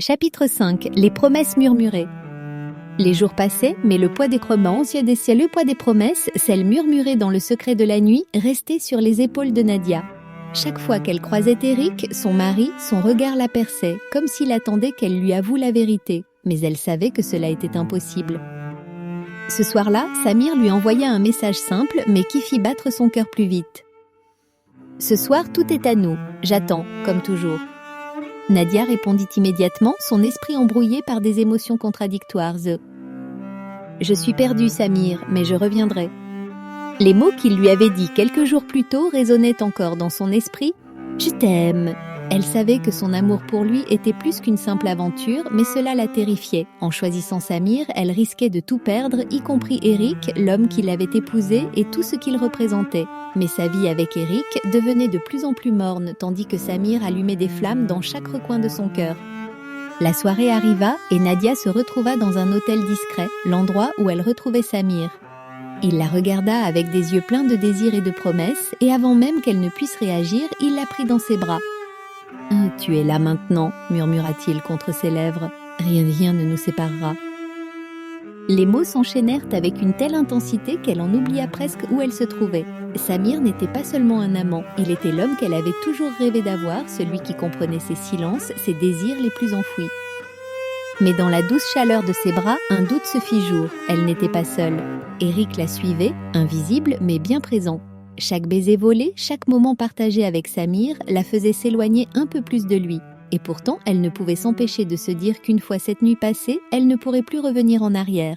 Chapitre 5. Les promesses murmurées. Les jours passaient, mais le poids des cromances, le poids des promesses, celles murmurées dans le secret de la nuit, restait sur les épaules de Nadia. Chaque fois qu'elle croisait Eric, son mari, son regard la perçait, comme s'il attendait qu'elle lui avoue la vérité, mais elle savait que cela était impossible. Ce soir-là, Samir lui envoya un message simple, mais qui fit battre son cœur plus vite. « Ce soir, tout est à nous. J'attends, comme toujours. » Nadia répondit immédiatement, son esprit embrouillé par des émotions contradictoires. « Je suis perdue, Samir, mais je reviendrai. » Les mots qu'il lui avait dits quelques jours plus tôt résonnaient encore dans son esprit. « Je t'aime !» Elle savait que son amour pour lui était plus qu'une simple aventure, mais cela la terrifiait. En choisissant Samir, elle risquait de tout perdre, y compris Eric, l'homme qui l'avait épousée et tout ce qu'il représentait. Mais sa vie avec Eric devenait de plus en plus morne, tandis que Samir allumait des flammes dans chaque recoin de son cœur. La soirée arriva et Nadia se retrouva dans un hôtel discret, l'endroit où elle retrouvait Samir. Il la regarda avec des yeux pleins de désirs et de promesses, et avant même qu'elle ne puisse réagir, il la prit dans ses bras. « Tu es là maintenant, » murmura-t-il contre ses lèvres. « Rien ne nous séparera. » Les mots s'enchaînèrent avec une telle intensité qu'elle en oublia presque où elle se trouvait. Samir n'était pas seulement un amant, il était l'homme qu'elle avait toujours rêvé d'avoir, celui qui comprenait ses silences, ses désirs les plus enfouis. Mais dans la douce chaleur de ses bras, un doute se fit jour. Elle n'était pas seule. Eric la suivait, invisible mais bien présent. Chaque baiser volé, chaque moment partagé avec Samir la faisait s'éloigner un peu plus de lui. Et pourtant, elle ne pouvait s'empêcher de se dire qu'une fois cette nuit passée, elle ne pourrait plus revenir en arrière.